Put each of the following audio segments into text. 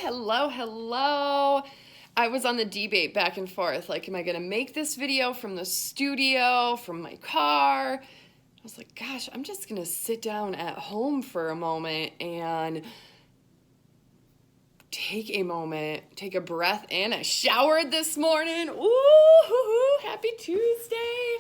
Hello. I was on the debate back and forth. Like, am I going to make this video from the studio, from my car? I was like, gosh, I'm just going to sit down at home for a moment and take a breath in. I showered this morning. Ooh, happy Tuesday.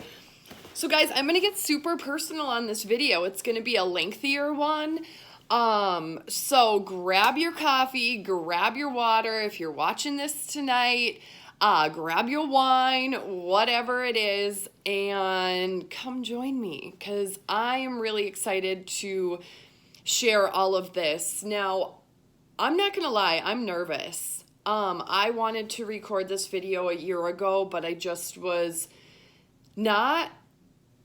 So guys, I'm going to get super personal on this video. It's going to be a lengthier one. So grab your coffee, grab your water. If you're watching this tonight, grab your wine, whatever it is, and come join me because I am really excited to share all of this. Now, I'm not going to lie, I'm nervous. I wanted to record this video a year ago, but I just was not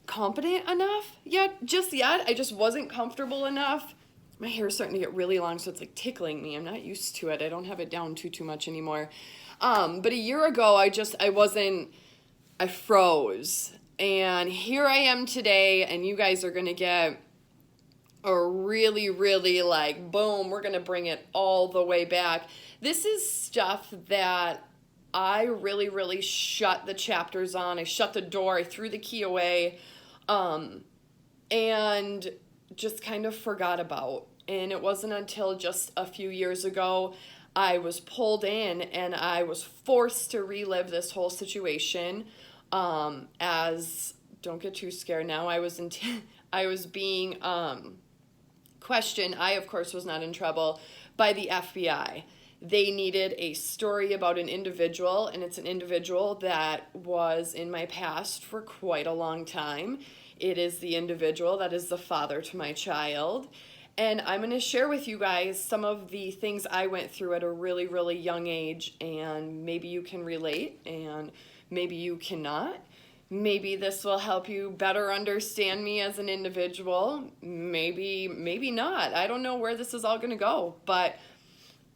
confident enough yet. I just wasn't comfortable enough. My hair is starting to get really long, so it's like tickling me. I'm not used to it. I don't have it down too much anymore. But a year ago, I froze. And here I am today, and you guys are going to get a really like, boom, we're going to bring it all the way back. This is stuff that I really shut the chapters on. I shut the door. I threw the key away, and just kind of forgot about. And it wasn't until just a few years ago I was pulled in and I was forced to relive this whole situation. As don't get too scared now. I was being questioned. I of course was not in trouble by the FBI. They needed a story about an individual, and it's an individual that was in my past for quite a long time. It is the individual that is the father to my child. And I'm going to share with you guys some of the things I went through at a really young age, and maybe you can relate and maybe you cannot. Maybe this will help you better understand me as an individual. Maybe not. I don't know where this is all going to go, but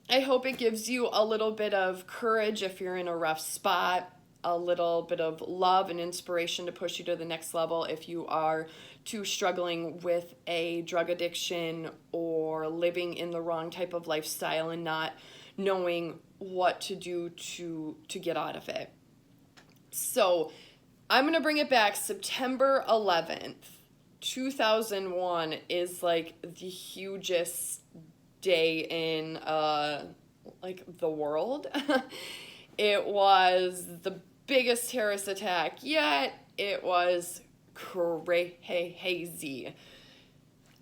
I hope it gives you a little bit of courage if you're in a rough spot, a little bit of love and inspiration to push you to the next level if you are too struggling with a drug addiction or living in the wrong type of lifestyle and not knowing what to do to get out of it. So I'm going to bring it back. September 11th, 2001 is like the hugest day in like the world. It was the biggest terrorist attack yet. It was crazy.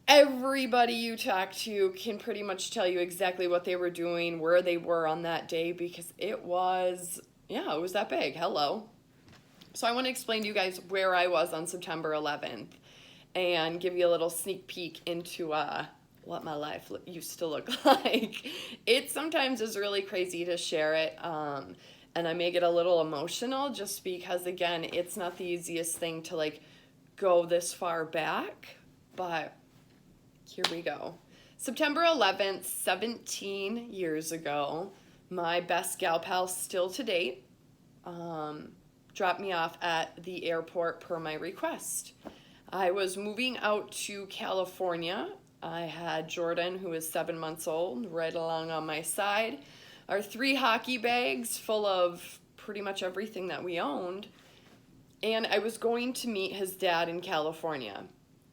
Everybody you talk to can pretty much tell you exactly what they were doing, where they were on that day, because it was that big. Hello. So I want to explain to you guys where I was on September 11th and give you a little sneak peek into what my life used to look like. It sometimes is really crazy to share it, and I may get a little emotional just because, again, it's not the easiest thing to like go this far back, but here we go. September 11th, 17 years ago, my best gal pal still to date dropped me off at the airport per my request. I was moving out to California. I had Jordan, who is 7 months old, right along on my side. Our 3 hockey bags full of pretty much everything that we owned. And I was going to meet his dad in California.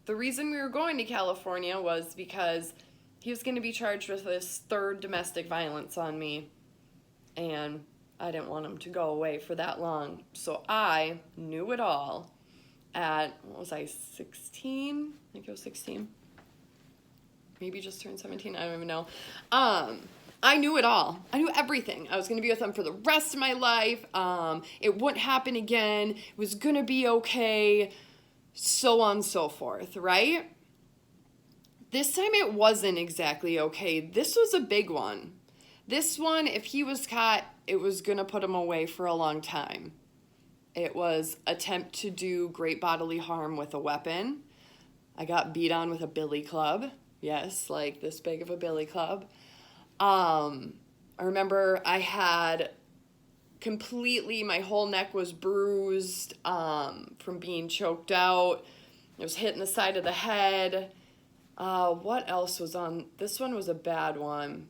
The reason we were going to California was because he was going to be charged with this 3rd domestic violence on me. And I didn't want him to go away for that long. So I knew it all at, 16? I think it was 16. Maybe just turned 17. I don't even know. I knew it all. I knew everything. I was going to be with him for the rest of my life. It wouldn't happen again. It was going to be okay. So on and so forth, right? This time it wasn't exactly okay. This was a big one. This one, if he was caught, it was going to put him away for a long time. It was attempt to do great bodily harm with a weapon. I got beat on with a billy club. Yes, like this big of a billy club. I remember I had my whole neck was bruised from being choked out. I was hit in the side of the head. What else was on? This one was a bad one.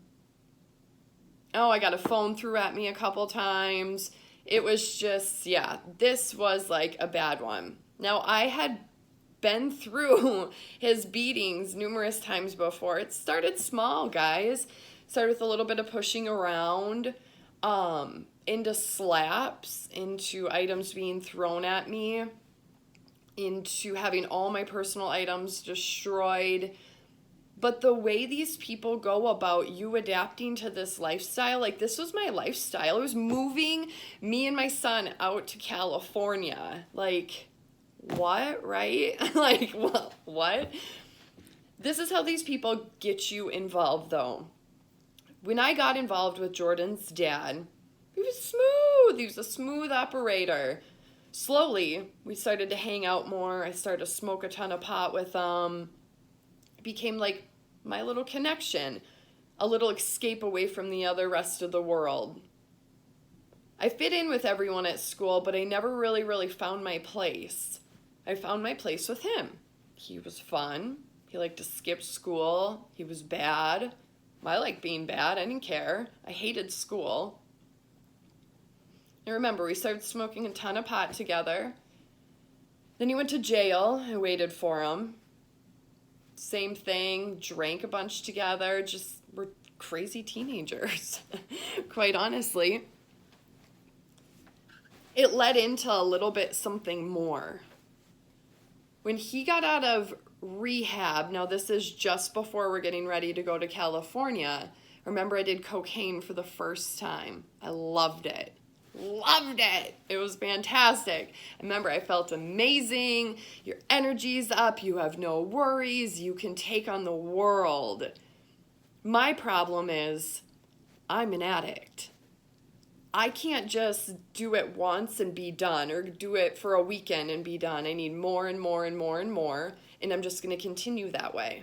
Oh, I got a phone threw at me a couple times. It was just, yeah, this was like a bad one. Now, I had been through his beatings numerous times before. It started small, guys. Started with a little bit of pushing around, into slaps, into items being thrown at me, into having all my personal items destroyed. But the way these people go about you adapting to this lifestyle, like this was my lifestyle. It was moving me and my son out to California. Like, what, right? Like, what? This is how these people get you involved, though. When I got involved with Jordan's dad, he was smooth. He was a smooth operator. Slowly, we started to hang out more. I started to smoke a ton of pot with him. It became like my little connection, a little escape away from the other rest of the world. I fit in with everyone at school, but I never really found my place. I found my place with him. He was fun. He liked to skip school. He was bad. I liked being bad. I didn't care. I hated school. I remember we started smoking a ton of pot together. Then he went to jail. I waited for him. Same thing, drank a bunch together, just we're crazy teenagers, quite honestly. It led into a little bit something more. When he got out of rehab, now this is just before we're getting ready to go to California, remember I did cocaine for the first time. I loved it. Loved it. It was fantastic. I remember I felt amazing. Your energy's up. You have no worries. You can take on the world. My problem is I'm an addict. I can't just do it once and be done, or do it for a weekend and be done. I need more and more and more and more, and I'm just going to continue that way.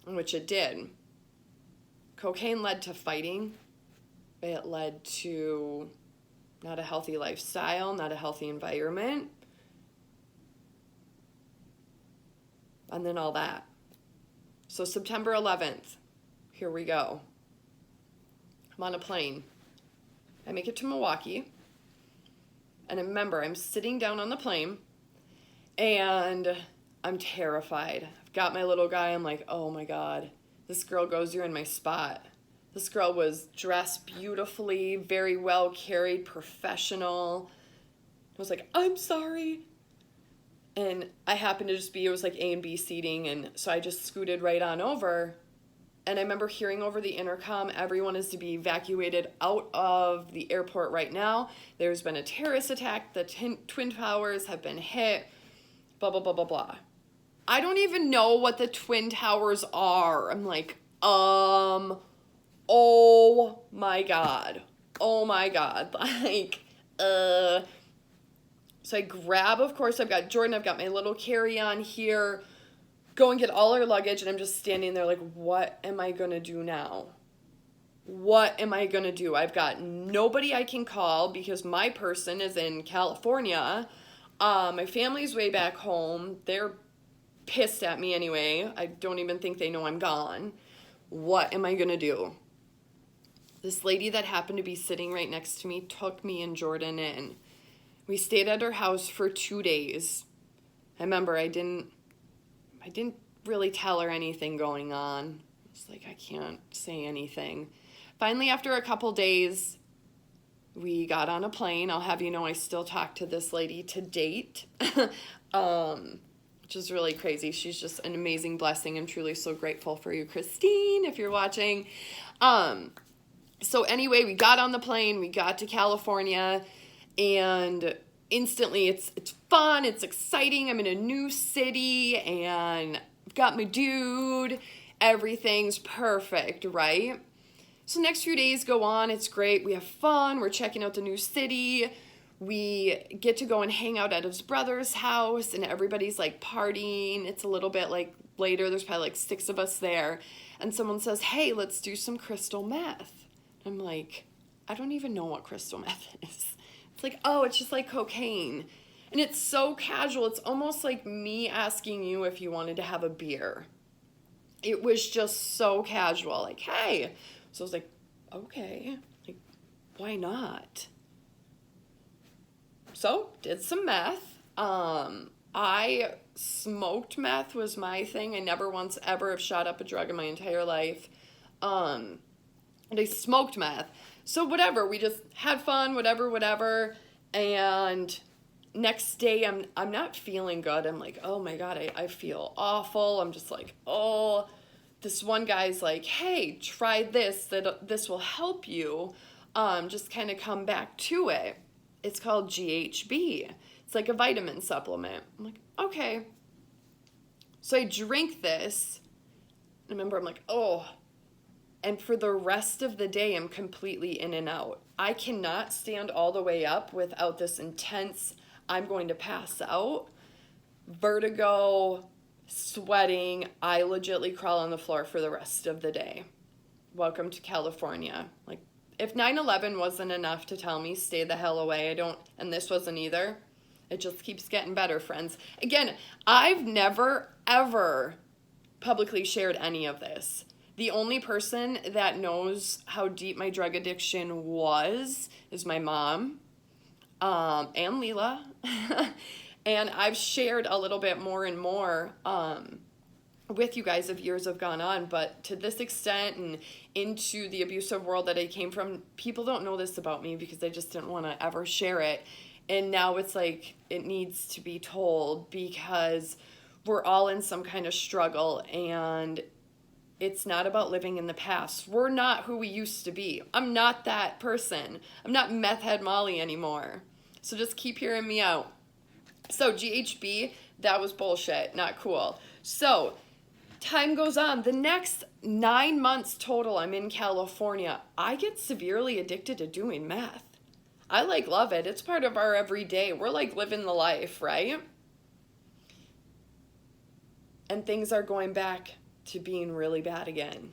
Which it did. Cocaine led to fighting. It led to not a healthy lifestyle, not a healthy environment, and then all that. So September 11th, here we go. I'm on a plane. I make it to Milwaukee, and I remember I'm sitting down on the plane, and I'm terrified. I've got my little guy. I'm like, oh my God, this girl goes, you're in my spot. This girl was dressed beautifully, very well carried, professional. I was like, I'm sorry. And I happened to just be, it was like A and B seating, and so I just scooted right on over. And I remember hearing over the intercom, everyone is to be evacuated out of the airport right now. There's been a terrorist attack. The Twin Towers have been hit. Blah, blah, blah, blah, blah. I don't even know what the Twin Towers are. I'm like, oh my God. Oh my God. Like, So I grab, of course, I've got Jordan, I've got my little carry-on here, go and get all our luggage, and I'm just standing there like, what am I going to do now? What am I going to do? I've got nobody I can call because my person is in California. My family's way back home. They're pissed at me anyway. I don't even think they know I'm gone. What am I going to do? This lady that happened to be sitting right next to me took me and Jordan in. We stayed at her house for 2 days. I remember I didn't really tell her anything going on. It's like, I can't say anything. Finally, after a couple days, we got on a plane. I'll have you know I still talk to this lady to date, which is really crazy. She's just an amazing blessing. I'm truly so grateful for you, Christine, if you're watching. So anyway, we got on the plane, we got to California, and instantly it's fun, it's exciting. I'm in a new city, and I've got my dude. Everything's perfect, right? So next few days go on, it's great. We have fun, we're checking out the new city. We get to go and hang out at his brother's house, and everybody's like partying. It's a little bit like later, there's probably like 6 of us there. And someone says, hey, let's do some crystal meth. I'm like, I don't even know what crystal meth is. It's like, oh, it's just like cocaine. And it's so casual. It's almost like me asking you if you wanted to have a beer. It was just so casual. Like, hey, So I was like, okay, like, why not? So, did some meth. I smoked meth was my thing. I never once ever have shot up a drug in my entire life. And I smoked meth. So whatever, we just had fun, whatever. And next day I'm not feeling good. I'm like, oh my God, I feel awful. I'm just like, oh, this one guy's like, hey, try this, this will help you. Just kind of come back to it. It's called GHB. It's like a vitamin supplement. I'm like, okay. So I drink this. Remember, I'm like, oh. And for the rest of the day, I'm completely in and out. I cannot stand all the way up without this intense, I'm going to pass out, vertigo, sweating. I legitly crawl on the floor for the rest of the day. Welcome to California. Like, if 9/11 wasn't enough to tell me stay the hell away, and this wasn't either, it just keeps getting better, friends. Again, I've never, ever publicly shared any of this. The only person that knows how deep my drug addiction was is my mom, and Leela. And I've shared a little bit more and more with you guys as years have gone on, but to this extent and into the abusive world that I came from, people don't know this about me because I just didn't want to ever share it. And now it's like it needs to be told because we're all in some kind of struggle, and it's not about living in the past. We're not who we used to be. I'm not that person. I'm not meth head Molly anymore. So just keep hearing me out. So GHB, that was bullshit. Not cool. So time goes on. The next 9 months total I'm in California, I get severely addicted to doing meth. I love it. It's part of our everyday. We're living the life, right? And things are going back to being really bad again.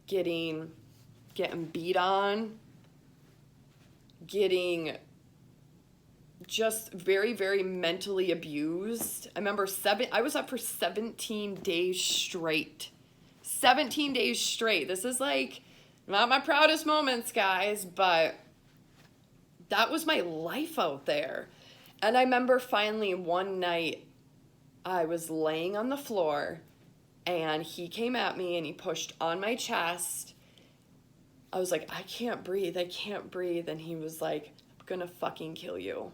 Getting beat on, getting just very, very mentally abused. I remember I was up for 17 days straight. 17 days straight. This is not my proudest moments, guys, but that was my life out there. And I remember finally one night I was laying on the floor and he came at me and he pushed on my chest. I was like, I can't breathe. And he was like, I'm gonna fucking kill you.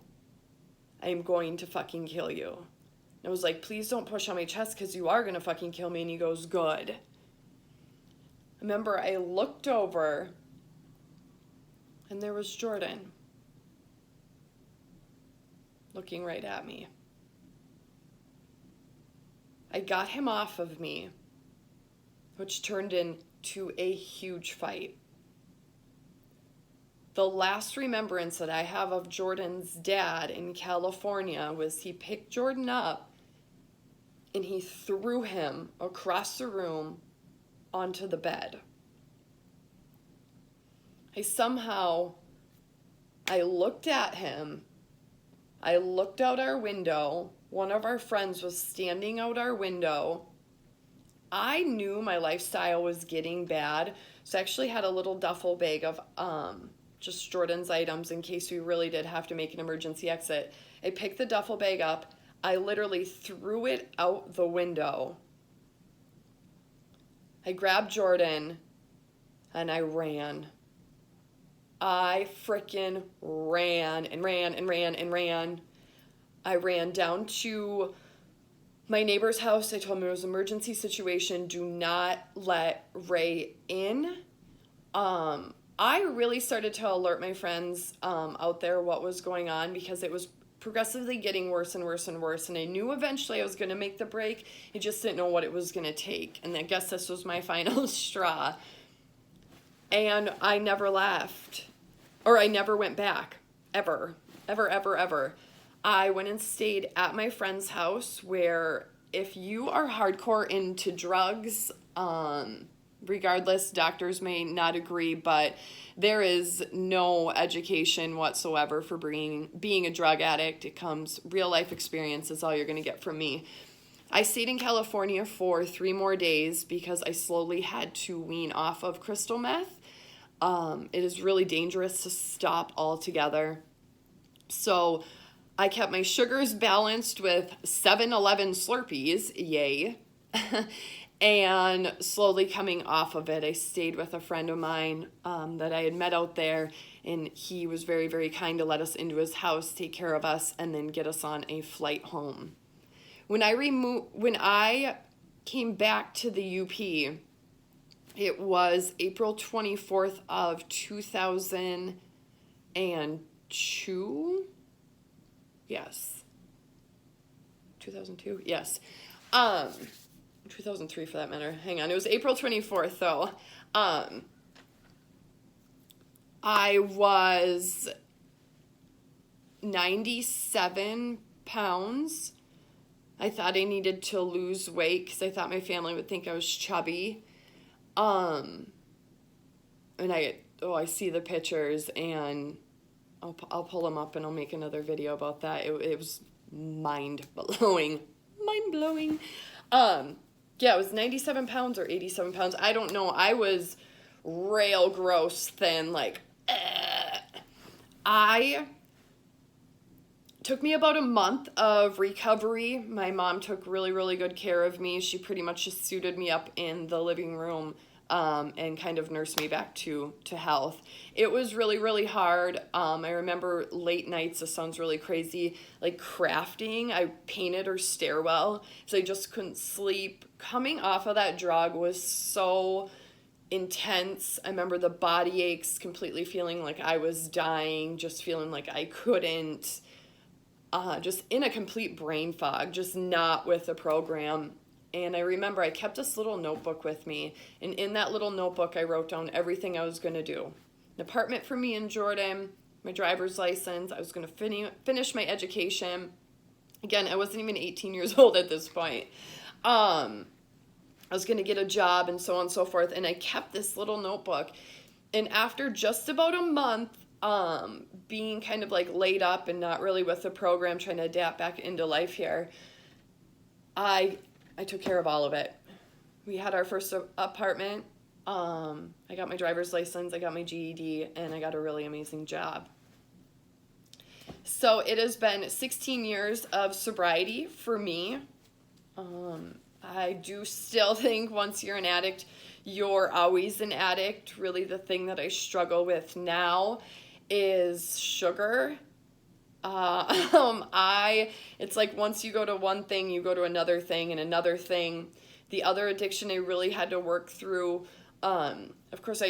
I am going to fucking kill you. And I was like, please don't push on my chest because you are gonna fucking kill me. And he goes, good. I remember I looked over and there was Jordan looking right at me. I got him off of me, which turned into a huge fight. The last remembrance that I have of Jordan's dad in California was he picked Jordan up and he threw him across the room onto the bed. I looked at him. I looked out our window. One of our friends was standing out our window. I knew my lifestyle was getting bad, so I actually had a little duffel bag of just Jordan's items in case we really did have to make an emergency exit. I picked the duffel bag up. I literally threw it out the window. I grabbed Jordan and I ran. I frickin' ran and ran and ran and ran. I ran down to my neighbor's house. I told him it was an emergency situation. Do not let Ray in. I really started to alert my friends out there what was going on because it was progressively getting worse and worse and worse. And I knew eventually I was going to make the break. I just didn't know what it was going to take. And I guess this was my final straw. And I never left. Or I never went back. Ever. Ever, ever, ever. I went and stayed at my friend's house where if you are hardcore into drugs, regardless, doctors may not agree, but there is no education whatsoever for being a drug addict. It comes, real life experience is all you're going to get from me. I stayed in California for 3 more days because I slowly had to wean off of crystal meth. It is really dangerous to stop altogether. So I kept my sugars balanced with 7-Eleven Slurpees, yay, and slowly coming off of it. I stayed with a friend of mine that I had met out there, and he was very, very kind to let us into his house, take care of us, and then get us on a flight home. When I came back to the UP, it was April 24th of 2002. Yes. 2002? Yes. 2003 for that matter. Hang on. It was April 24th though. I was 97 pounds. I thought I needed to lose weight because I thought my family would think I was chubby. And I see the pictures, and I'll pull them up and I'll make another video about that. It was mind-blowing. Mind-blowing. Yeah, it was 97 pounds or 87 pounds. I don't know. I was rail gross thin, like, took me about a month of recovery. My mom took really, really good care of me. She pretty much just suited me up in the living room and kind of nursed me back to health. It was really, really hard. I remember late nights, this sounds really crazy, like crafting. I painted her stairwell, so I just couldn't sleep. Coming off of that drug was so intense. I remember the body aches, completely feeling like I was dying, just feeling like I couldn't. Just in a complete brain fog, just not with the program. And I remember I kept this little notebook with me, and in that little notebook I wrote down everything I was going to do. An apartment for me in Jordan, my driver's license, I was going to finish my education. Again, I wasn't even 18 years old at this point. I was going to get a job and so on and so forth, and I kept this little notebook. And after just about a month, being kind of like laid up and not really with the program, trying to adapt back into life here, I took care of all of it. We had our first apartment. I got my driver's license, I got my GED, and I got a really amazing job. So it has been 16 years of sobriety for me. I do still think once you're an addict, you're always an addict. Really, the thing that I struggle with now is sugar. It's like once you go to one thing, you go to another thing and another thing. The other addiction I really had to work through, of course,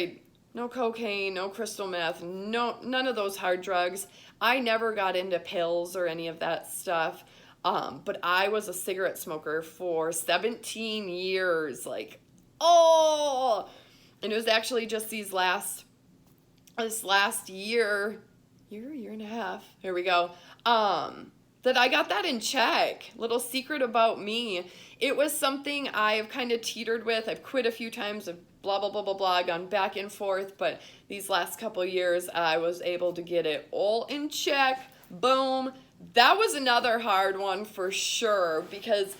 no cocaine, no crystal meth, none of those hard drugs. I never got into pills or any of that stuff. But I was a cigarette smoker for 17 years, and it was actually just this last year and a half, here we go, that I got that in check. Little secret about me. It was something I've kind of teetered with. I've quit a few times, I've blah, blah, blah, blah, blah, gone back and forth, but these last couple years, I was able to get it all in check. Boom. That was another hard one for sure, because,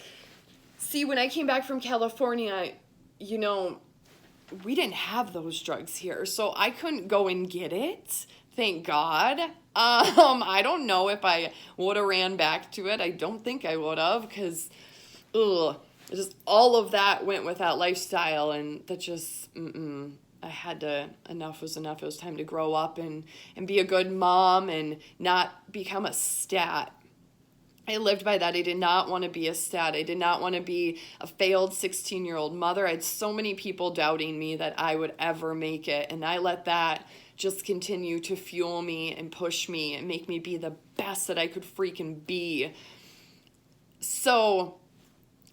see, when I came back from California, we didn't have those drugs here, so I couldn't go and get it, thank God. I don't know if I would have ran back to it. I don't think I would have, because, just all of that went with that lifestyle, and that just, I had to, enough was enough. It was time to grow up and be a good mom and not become a stat. I lived by that. I did not want to be a stat. I did not want to be a failed 16-year-old mother. I had so many people doubting me that I would ever make it, and I let that just continue to fuel me and push me and make me be the best that I could freaking be. So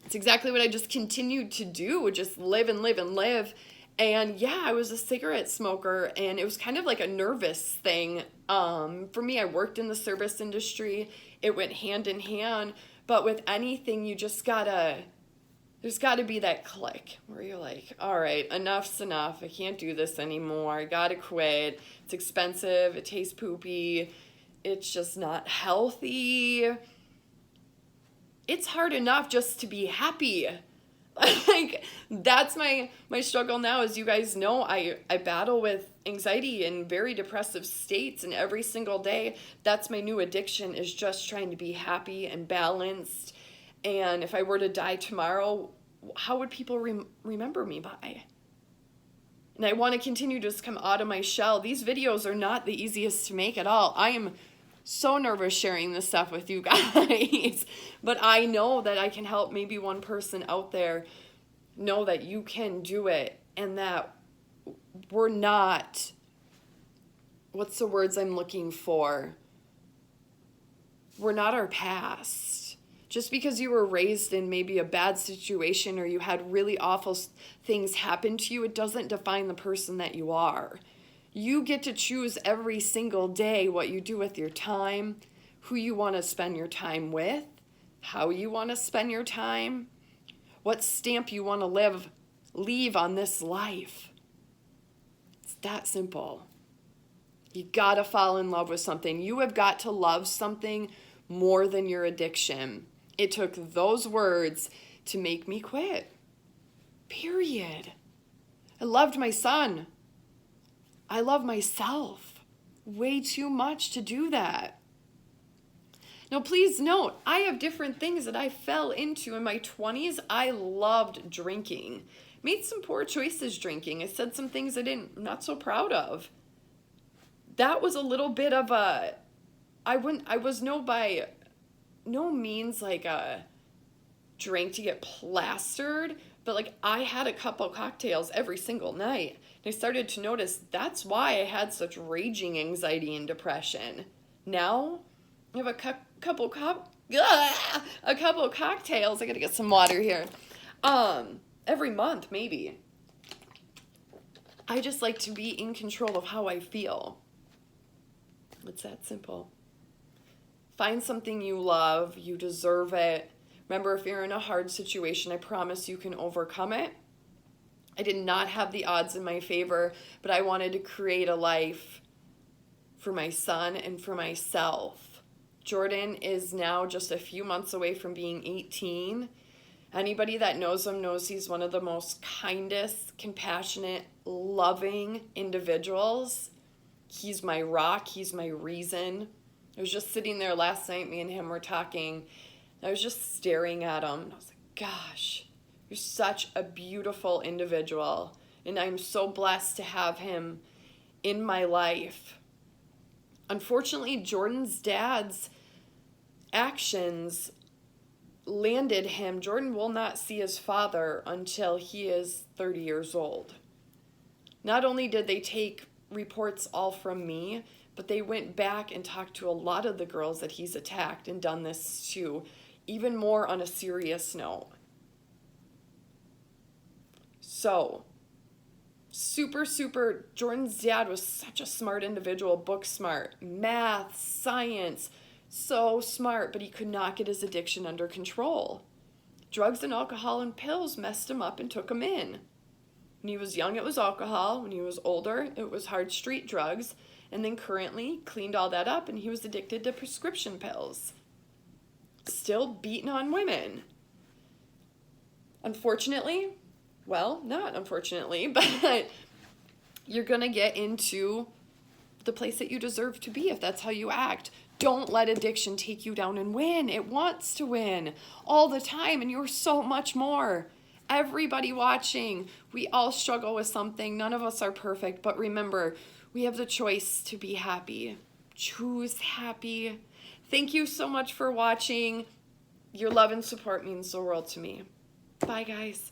it's exactly what I just continued to do, just live and live and live. And yeah, I was a cigarette smoker, and it was kind of like a nervous thing. For me, I worked in the service industry. It went hand in hand. But with anything, there's gotta be that click where you're like, all right, enough's enough. I can't do this anymore. I gotta quit. It's expensive. It tastes poopy. It's just not healthy. it's hard enough just to be happy. Like, that's my struggle now. As you guys know, I battle with anxiety in very depressive states, and every single day, that's my new addiction, is just trying to be happy and balanced. And if I were to die tomorrow, how would people remember me by? And I want to continue to just come out of my shell. These videos are not the easiest to make at all. I am so nervous sharing this stuff with you guys, but I know that I can help maybe one person out there know that you can do it, and that we're not, what's the words I'm looking for? We're not our past. Just because you were raised in maybe a bad situation or you had really awful things happen to you, it doesn't define the person that you are. You get to choose every single day what you do with your time, who you want to spend your time with, how you want to spend your time, what stamp you want to leave on this life. It's that simple. You got to fall in love with something. You have got to love something more than your addiction. It took those words to make me quit. Period. I loved my son. I love myself way too much to do that. Now, please note, I have different things that I fell into in my 20s. I loved drinking. Made some poor choices drinking. I said some things I'm not so proud of. That was a little bit of a, I was by no means like a drink to get plastered, but like I had a couple cocktails every single night. And I started to notice that's why I had such raging anxiety and depression. Now I have a couple cocktails. I gotta get some water here. Every month maybe. I just like to be in control of how I feel. It's that simple. Find something you love. You deserve it. Remember, if you're in a hard situation, I promise you can overcome it. I did not have the odds in my favor, but I wanted to create a life for my son and for myself. Jordan is now just a few months away from being 18. Anybody that knows him knows he's one of the most kindest, compassionate, loving individuals. He's my rock. He's my reason. I was just sitting there last night, me and him were talking. I was just staring at him. And I was like, gosh, you're such a beautiful individual. And I'm so blessed to have him in my life. Unfortunately, Jordan's dad's actions landed him. Jordan will not see his father until he is 30 years old. Not only did they take reports all from me, but they went back and talked to a lot of the girls that he's attacked and done this to, even more on a serious note. So, Jordan's dad was such a smart individual, book smart, math, science, so smart, but he could not get his addiction under control. Drugs and alcohol and pills messed him up and took him in. When he was young, it was alcohol. When he was older, it was hard street drugs. And then currently cleaned all that up, and he was addicted to prescription pills. Still beating on women. Unfortunately, well, not unfortunately, but you're going to get into the place that you deserve to be if that's how you act. Don't let addiction take you down and win. It wants to win all the time, and you're so much more. Everybody watching, we all struggle with something. None of us are perfect, but remember, we have the choice to be happy. Choose happy. Thank you so much for watching. Your love and support means the world to me. Bye, guys.